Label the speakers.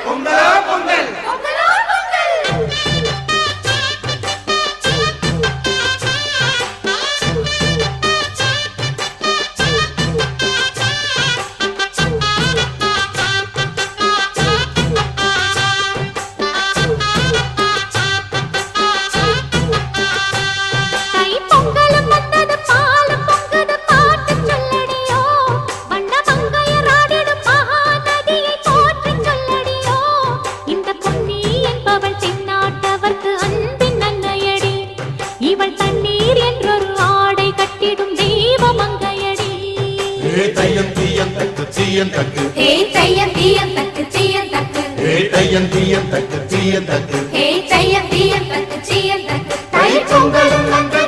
Speaker 1: பொங்கலோ பொங்கல்
Speaker 2: தக்கு ஹே தையம் தீயம் தக்கு சீயம் தக்கு ஹே தையம் தீயம் தக்கு சீயம் தக்கு ஹே தையம் தீயம் தக்கு சீயம் தக்கு தை பொங்கலும்